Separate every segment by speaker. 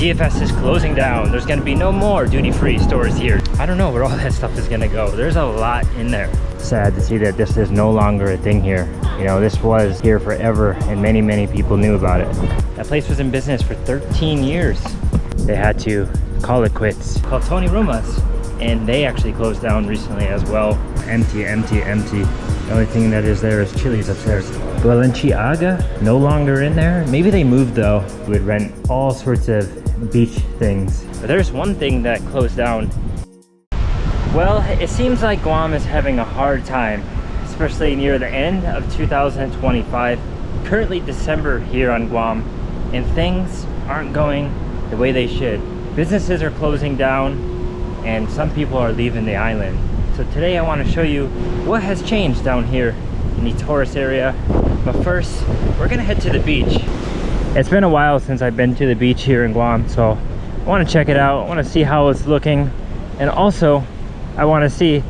Speaker 1: DFS is closing down. There's gonna be no more duty-free stores here. I don't know where all that stuff is gonna go. There's a lot in there. Sad to see that this is no longer a thing here. You know, this was here forever and many people knew about it. That place was in business for 13 years. They had to call it quits. Called Tony Roma's, and they actually closed down recently as well. Empty. The only thing that is there is Chili's upstairs. Balenciaga, no longer in there. Maybe they moved though. We would rent all sorts of beach things. But there's one thing that closed down. Well, it seems like Guam is having a hard time, especially near the end of 2025. Currently December here on Guam, and things aren't going the way they should. Businesses are closing down, and some people are leaving the island. So today I want to show you what has changed down here in the tourist area. But first, we're gonna head to the beach. It's been a while since I've been to the beach here in Guam, so I want to check it out. I want to see how it's looking, and also I want to see,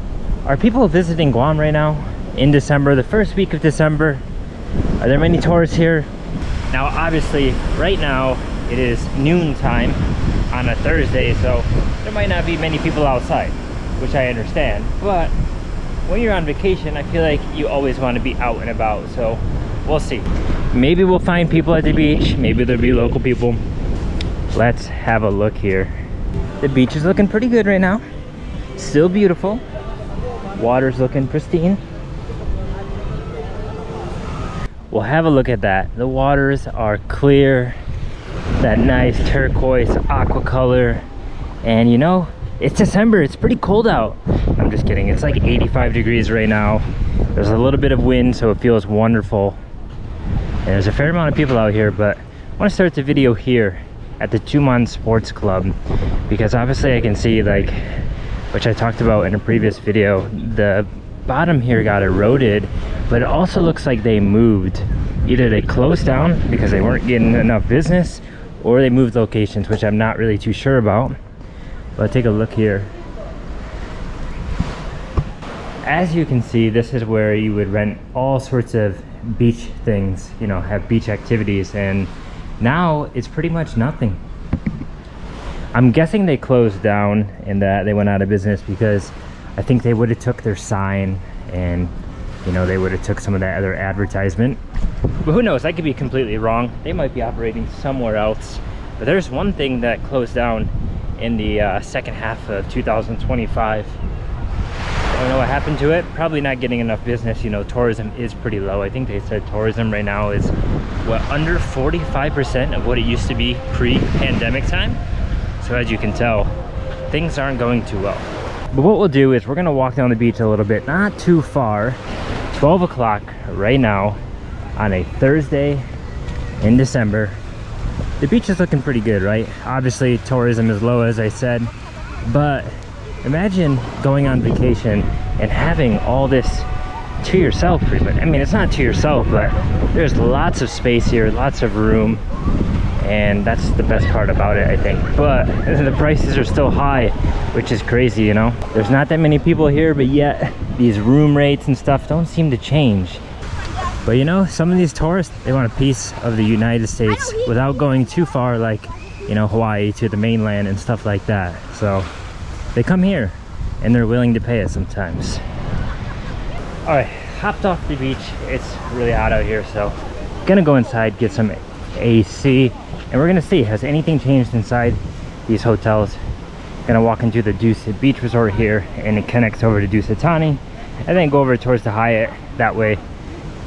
Speaker 1: are people visiting Guam right now in December, the first week of December? Are there many tourists here? Now obviously right now it is noon time on a Thursday, so there might not be many people outside, which I understand. But when you're on vacation, I feel like you always want to be out and about, so we'll see. Maybe we'll find people at the beach, maybe there'll be local people. Let's have a look here. The beach is looking pretty good right now. Still beautiful. Water's looking pristine. We'll have a look at that. The waters are clear, that nice turquoise aqua color, and you know, it's December, it's pretty cold out. I'm just kidding, it's like 85 degrees right now. There's a little bit of wind, so it feels wonderful. And there's a fair amount of people out here, but I want to start the video here at the Tumon Sports Club, because obviously I can see, like, which I talked about in a previous video, the bottom here got eroded, but it also looks like they moved. Either they closed down because they weren't getting enough business, or they moved locations, which I'm not really too sure about. But take a look here. As you can see, this is where you would rent all sorts of beach things, you know, have beach activities, and now it's pretty much nothing. I'm guessing they closed down and that they went out of business because I think they would have took their sign, and you know, they would have took some of that other advertisement. But who knows, I could be completely wrong. They might be operating somewhere else. But there's one thing that closed down in the second half of 2025. I don't know what happened to it. Probably not getting enough business. You know, tourism is pretty low. I think they said tourism right now is, what, under 45% of what it used to be pre-pandemic time. So as you can tell, things aren't going too well. But what we'll do is we're gonna walk down the beach a little bit, not too far. 12 o'clock right now on a Thursday in December. The beach is looking pretty good, right? Obviously tourism is low, as I said, but imagine going on vacation and having all this to yourself pretty much. I mean, it's not to yourself, but there's lots of space here, lots of room, and that's the best part about it, I think. But the prices are still high, which is crazy, you know? There's not that many people here, but yet these room rates and stuff don't seem to change. But you know, some of these tourists, they want a piece of the United States without going too far, like, you know, Hawaii to the mainland and stuff like that. So they come here and they're willing to pay it sometimes. All right, hopped off the beach. It's really hot out here, so gonna go inside, get some AC, and we're gonna see, has anything changed inside these hotels. Gonna walk into the Deuce Beach Resort here, and it connects over to Dusatani, and then go over towards the Hyatt that way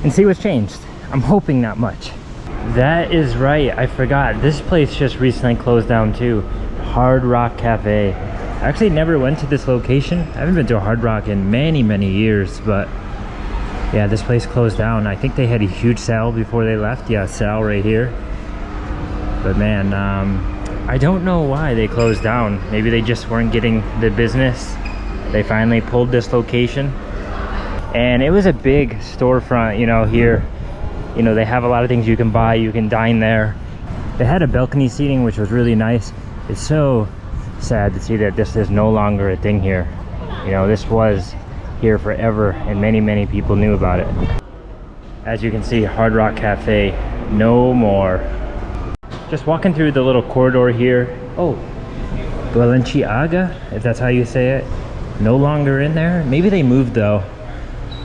Speaker 1: and see what's changed. I'm hoping not much. That is right, I forgot, this place just recently closed down too. Hard Rock Cafe. I actually never went to this location. I haven't been to a Hard Rock in many years, but yeah, this place closed down. I think they had a huge sale before they left. Yeah, sale right here. But man, I don't know why they closed down. Maybe they just weren't getting the business. They finally pulled this location. And it was a big storefront, you know, here. You know, they have a lot of things you can buy, you can dine there. They had a balcony seating, which was really nice. It's so sad to see that this is no longer a thing here. You know, this was here forever, and many people knew about it. As you can see, Hard Rock Cafe, no more. just walking through the little corridor here. Oh, Balenciaga, if that's how you say it, no longer in there. Maybe they moved though,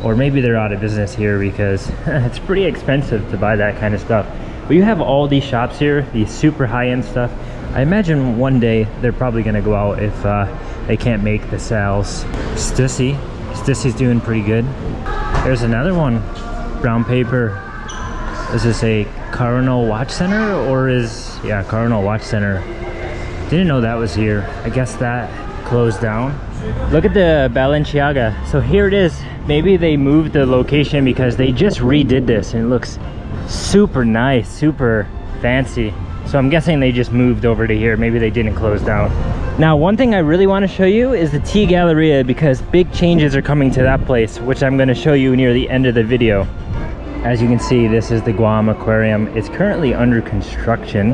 Speaker 1: or maybe they're out of business here because it's pretty expensive to buy that kind of stuff. But you have all these shops here, these super high-end stuff. I imagine one day they're probably gonna go out if they can't make the sales. Stussy's doing pretty good. There's another one, brown paper. Is this a Cardinal Watch Center or is, yeah, Cardinal Watch Center. Didn't know that was here. I guess that closed down. Look at the Balenciaga. So here it is. Maybe they moved the location because they just redid this and it looks super nice, super fancy. So I'm guessing they just moved over to here. Maybe they didn't close down. Now, one thing I really want to show you is the Tea Galleria because big changes are coming to that place, which I'm going to show you near the end of the video. As you can see, this is the Guam Aquarium. It's currently under construction.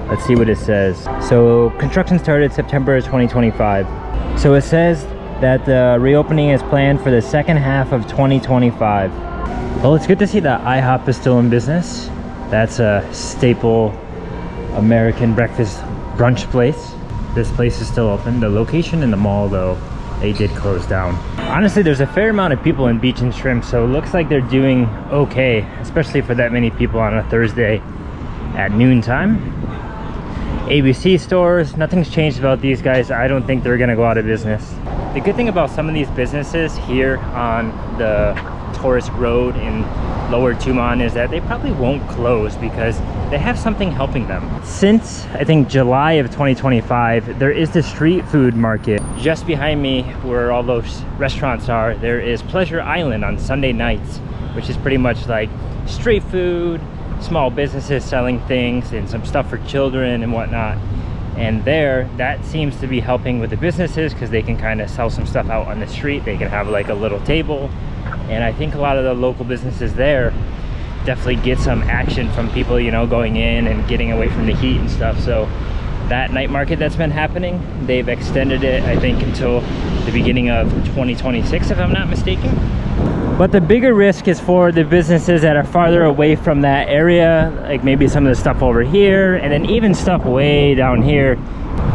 Speaker 1: Let's see what it says. So construction started September 2025. So it says that the reopening is planned for the second half of 2025. Well, it's good to see that IHOP is still in business. That's a staple American breakfast brunch place. This place is still open. The location in the mall though, they did close down. Honestly, there's a fair amount of people in Beach and Shrimp, so it looks like they're doing okay, especially for that many people on a Thursday at noontime. ABC stores, nothing's changed about these guys. I don't think they're gonna go out of business. The good thing about some of these businesses here on the tourist road in Lower Tumon is that they probably won't close because they have something helping them. Since I think July of 2025, there is the street food market. Just behind me where all those restaurants are, there is Pleasure Island on Sunday nights, which is pretty much like street food, small businesses selling things and some stuff for children and whatnot. And there, that seems to be helping with the businesses because they can kind of sell some stuff out on the street. They can have like a little table. And I think a lot of the local businesses there definitely get some action from people, you know, going in and getting away from the heat and stuff. So that night market that's been happening, they've extended it, I think, until the beginning of 2026, if I'm not mistaken. But the bigger risk is for the businesses that are farther away from that area, like maybe some of the stuff over here, and then even stuff way down here.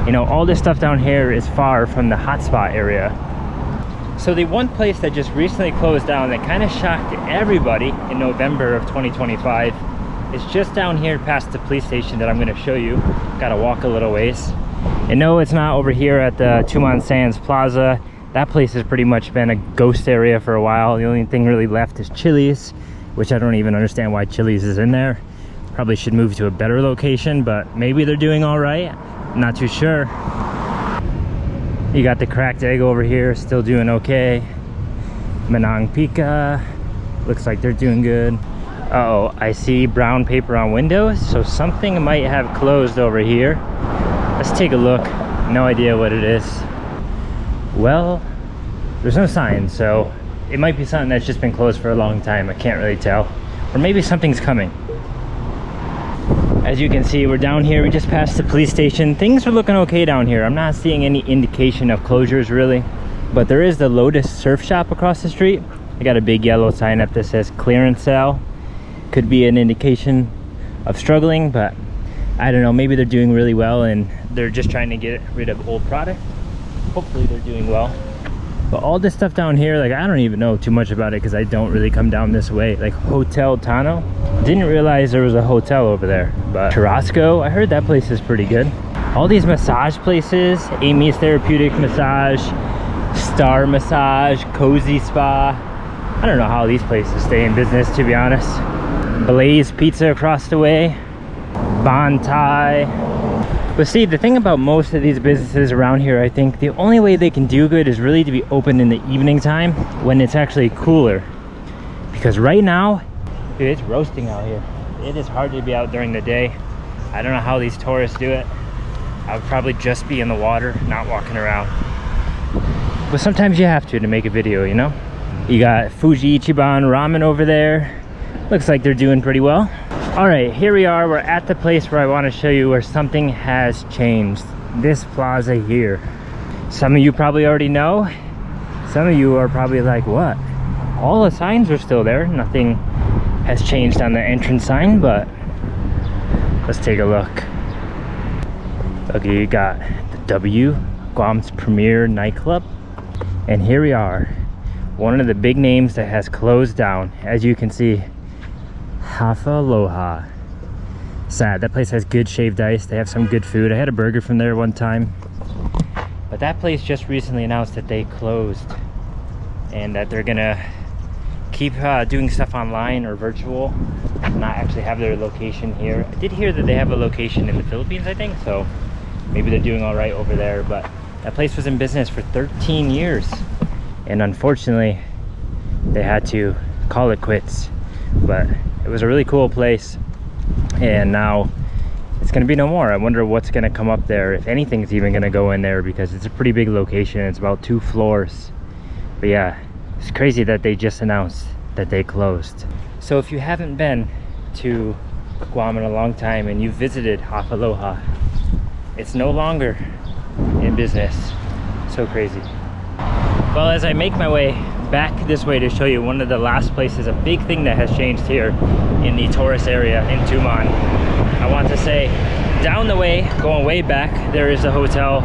Speaker 1: You know, all this stuff down here is far from the hotspot area. So the one place that just recently closed down that kind of shocked everybody in November of 2025 is just down here past the police station that I'm going to show you. Gotta walk a little ways. And no, it's not over here at the Tumon Sands Plaza. That place has pretty much been a ghost area for a while. The only thing really left is Chili's, which I don't even understand why Chili's is in there. Probably should move to a better location, but maybe they're doing all right. Not too sure. You got the Cracked Egg over here, still doing okay. Manang Pika, looks like they're doing good. Uh-oh, I see brown paper on windows, so something might have closed over here. Let's take a look. No idea what it is. Well, there's no sign, so it might be something that's just been closed for a long time. I can't really tell. Or maybe something's coming. As you can see, we're down here. We just passed the police station. Things are looking okay down here. I'm not seeing any indication of closures really, but there is the Lotus Surf Shop across the street. I got a big yellow sign up that says clearance sale. Could be an indication of struggling, but I don't know. Maybe they're doing really well and they're just trying to get rid of old product. Hopefully they're doing well. But all this stuff down here, like, I don't even know too much about it because I don't really come down this way. Like Hotel Tano, didn't realize there was a hotel over there. But Churrasco, I heard that place is pretty good. All these massage places, Amy's Therapeutic Massage, Star Massage, Cozy Spa. I don't know how these places stay in business, to be honest. Blaze Pizza across the way, Bon Thai. But see, the thing about most of these businesses around here, I think the only way they can do good is really to be open in the evening time when it's actually cooler. Because right now, dude, it's roasting out here. It is hard to be out during the day. I don't know how these tourists do it. I would probably just be in the water, not walking around. But sometimes you have to make a video, you know? You got Fuji Ichiban Ramen over there. Looks like they're doing pretty well. All right, here we are. We're at the place where I want to show you where something has changed. This plaza here. Some of you probably already know. Some of you are probably like, what? All the signs are still there. Nothing has changed on the entrance sign, but let's take a look. Okay, you got the W, Guam's premier nightclub. And here we are, one of the big names that has closed down. As you can see, Hafaloha. Sad, that place has good shaved ice. They have some good food. I had a burger from there one time. But that place just recently announced that they closed and that they're gonna keep doing stuff online or virtual, not actually have their location here. I did hear that they have a location in the Philippines, I think, so maybe they're doing all right over there. But that place was in business for 13 years and unfortunately they had to call it quits. But it was a really cool place and now it's gonna be no more. I wonder what's gonna come up there, if anything's even gonna go in there, because it's a pretty big location. It's about 2 floors. But yeah, it's crazy that they just announced that they closed. So if you haven't been to Guam in a long time and you've visited Hafaloha, it's no longer in business. So crazy. Well, as I make my way back this way to show you one of the last places, a big thing that has changed here in the tourist area in Tumon, I want to say down the way, going way back, there is a hotel.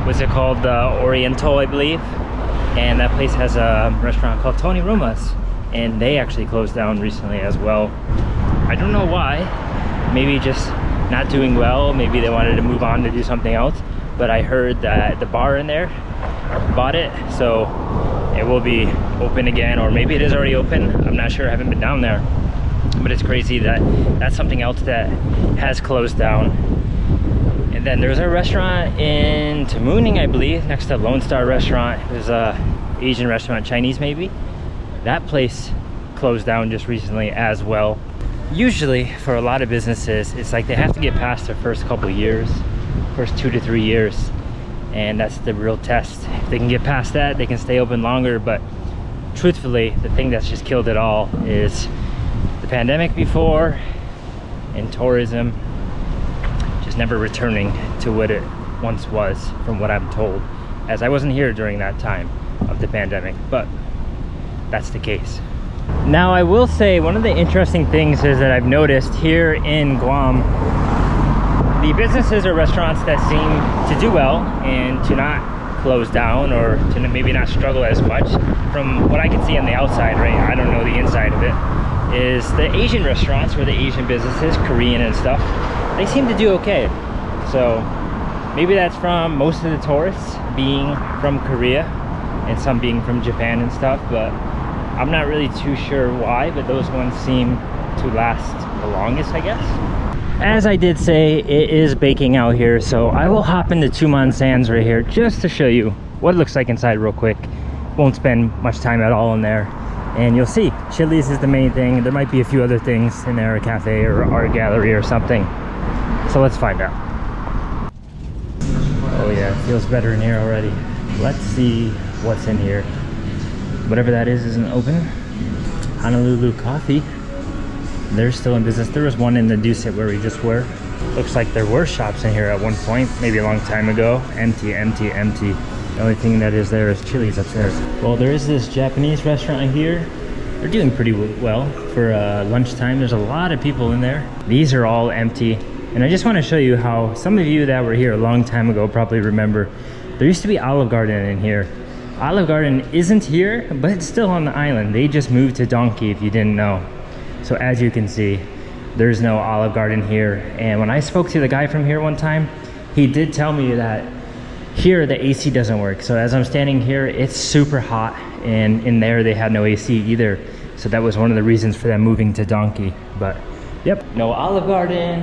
Speaker 1: What's it called? The Oriental, I believe. And that place has a restaurant called Tony Roma's, and they actually closed down recently as well. I don't know why. Maybe just not doing well. Maybe they wanted to move on to do something else. But I heard that the bar in there bought it, so it will be open again, or maybe it is already open. I'm not sure. I haven't been down there. But it's crazy that that's something else that has closed down. And then there's a restaurant in Tumon, I believe, next to Lone Star restaurant. There's a Asian restaurant, Chinese maybe. That place closed down just recently as well. Usually for a lot of businesses, it's like they have to get past their first couple years, first 2 to 3 years, and that's the real test. If they can get past that, they can stay open longer. But truthfully, the thing that's just killed it all is the pandemic before, and tourism just never returning to what it once was, from what I'm told, as I wasn't here during that time of the pandemic, but that's the case. Now I will say one of the interesting things is that I've noticed here in Guam, the businesses or restaurants that seem to do well and to not close down, or to maybe not struggle as much, from what I can see on the outside, right? I don't know the inside of it, is the Asian restaurants, or the Asian businesses, Korean and stuff, they seem to do okay. So maybe that's from most of the tourists being from Korea and some being from Japan and stuff, but I'm not really too sure why, but those ones seem to last the longest, I guess. As I did say, it is baking out here, so I will hop into Tumon Sands right here just to show you what it looks like inside real quick. Won't spend much time at all in there, and you'll see Chili's is the main thing. There might be a few other things in there, a cafe or art gallery or something, so let's find out. Oh yeah, it feels better in here already. Let's see what's in here. Whatever that is isn't open. Honolulu Coffee, they're still in business. There was one in the Dusit where we just were. Looks like there were shops in here at one point, maybe a long time ago. Empty, empty, empty. The only thing that is there is Chili's upstairs. Well, there is this Japanese restaurant here. They're doing pretty well for lunchtime. There's a lot of people in there. These are all empty. And I just want to show you how some of you that were here a long time ago probably remember there used to be Olive Garden in here. Olive Garden isn't here, but it's still on the island. They just moved to Donkey, if you didn't know. So as you can see, there's no Olive Garden here. And when I spoke to the guy from here one time, he did tell me that here the AC doesn't work. So as I'm standing here, it's super hot, and in there they had no AC either. So that was one of the reasons for them moving to Donkey. But yep, no Olive Garden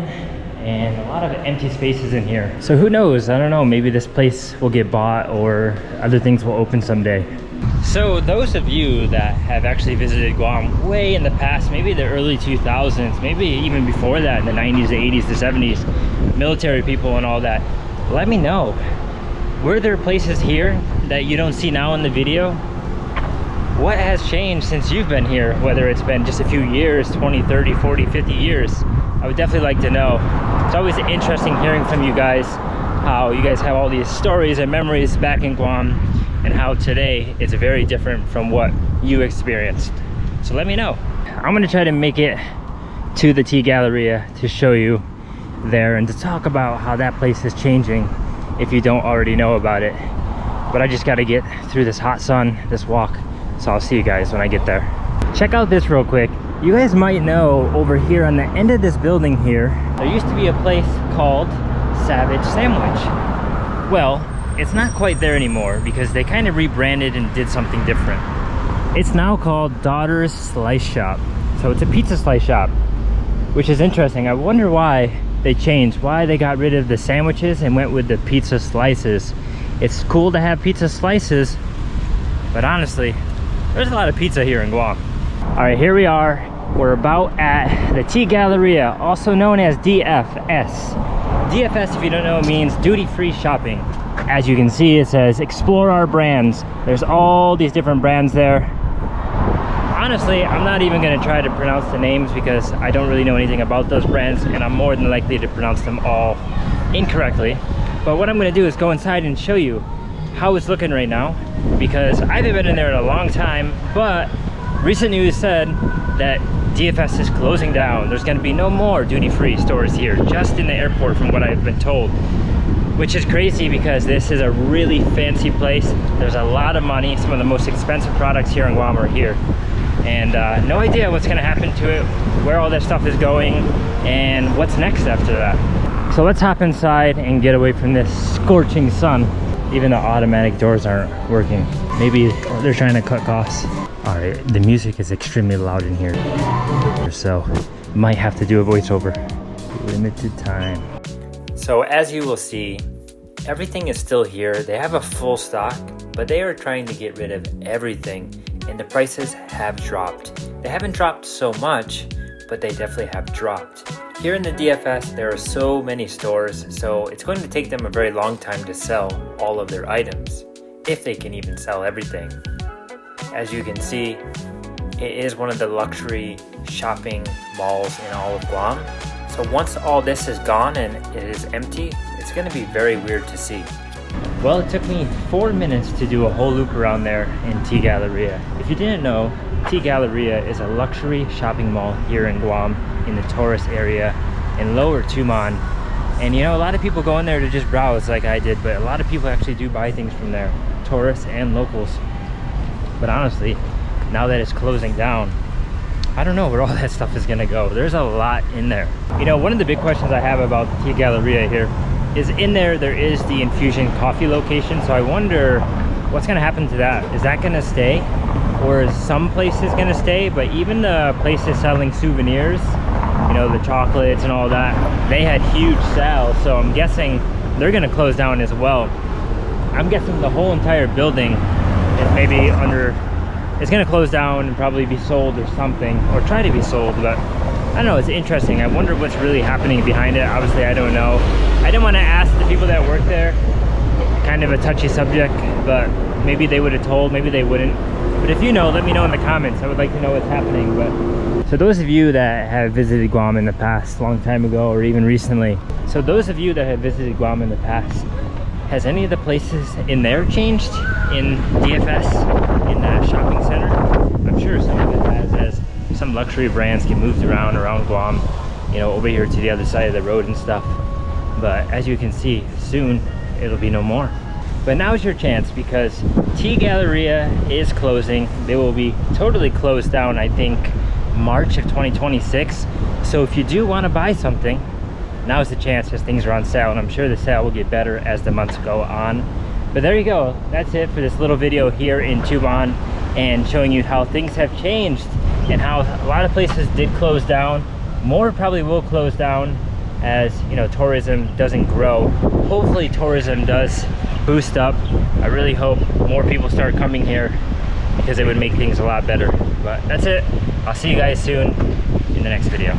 Speaker 1: and a lot of empty spaces in here. So who knows, I don't know, maybe this place will get bought or other things will open someday. So those of you that have actually visited Guam way in the past, maybe the early 2000s, maybe even before that, in the 90s, the 80s, the 70s, military people and all that, let me know. Were there places here that you don't see now in the video? What has changed since you've been here? Whether it's been just a few years, 20, 30, 40, 50 years. I would definitely like to know. It's always interesting hearing from you guys, how you guys have all these stories and memories back in Guam, and how today it's very different from what you experienced. So let me know. I'm gonna try to make it to the Tea Galleria to show you there and to talk about how that place is changing if you don't already know about it. But I just got to get through this hot sun, this walk, so I'll see you guys when I get there. Check out this real quick. You guys might know over here on the end of this building here, there used to be a place called Savage Sandwich. Well, it's not quite there anymore because they kind of rebranded and did something different. It's now called Daughter's Slice Shop. So it's a pizza slice shop, which is interesting. I wonder why they changed, why they got rid of the sandwiches and went with the pizza slices. It's cool to have pizza slices, but honestly, there's a lot of pizza here in Guam. All right, here we are. We're about at the T Galleria, also known as DFS. DFS, if you don't know, means duty-free shopping. As you can see, it says explore our brands. There's all these different brands there. Honestly, I'm not even going to try to pronounce the names because I don't really know anything about those brands, and I'm more than likely to pronounce them all incorrectly. But what I'm going to do is go inside and show you how it's looking right now, because I haven't been in there in a long time, but recent news said that DFS is closing down. There's going to be no more duty-free stores here, just in the airport from what I've been told, which is crazy because this is a really fancy place. There's a lot of money. Some of the most expensive products here in Guam are here, and no idea what's going to happen to it, where all that stuff is going, and what's next after that. So let's hop inside and get away from this scorching sun. Even the automatic doors aren't working. Maybe they're trying to cut costs. All right, the music is extremely loud in here, so might have to do a voiceover. Limited time. So as you will see, everything is still here. They have a full stock, but they are trying to get rid of everything, and the prices have dropped. They haven't dropped so much, but they definitely have dropped. Here in the DFS, there are so many stores, so it's going to take them a very long time to sell all of their items, if they can even sell everything. As you can see, it is one of the luxury shopping malls in all of Guam. So once all this is gone and it is empty, it's going to be very weird to see. Well, it took me 4 minutes to do a whole loop around there in T Galleria. If you didn't know, T Galleria is a luxury shopping mall here in Guam, in the tourist area in Lower Tumon. And you know, a lot of people go in there to just browse like I did, but a lot of people actually do buy things from there, tourists and locals. But honestly, now that it's closing down, I don't know where all that stuff is gonna go. There's a lot in there. You know, one of the big questions I have about the T Galleria here is in there is the infusion coffee location. So I wonder what's gonna happen to that. Is that gonna stay? Or is some places gonna stay? But even the places selling souvenirs, you know, the chocolates and all that, they had huge sales. So I'm guessing they're gonna close down as well. I'm guessing the whole entire building is maybe it's gonna close down and probably be sold or something, or try to be sold. But I don't know, it's interesting. I wonder what's really happening behind it. Obviously, I don't know. I didn't want to ask the people that work there. Kind of a touchy subject, but maybe they would have told, maybe they wouldn't. But if you know, let me know in the comments. I would like to know what's happening. But so those of you that have visited Guam in the past, long time ago, or even recently, so those of you that have visited Guam in the past, has any of the places in there changed in DFS, in that shopping center? I'm sure some of it has, as some luxury brands get moved around Guam, you know, over here to the other side of the road and stuff. But as you can see, soon it'll be no more. But now's your chance, because T Galleria is closing. They will be totally closed down, I think, March of 2026. So if you do want to buy something, now's the chance, as things are on sale, and I'm sure the sale will get better as the months go on. But there you go. That's it for this little video here in Tumon, and showing you how things have changed and how a lot of places did close down. More probably will close down as, you know, tourism doesn't grow. Hopefully tourism does boost up. I really hope more people start coming here, because it would make things a lot better. But that's it. I'll see you guys soon in the next video.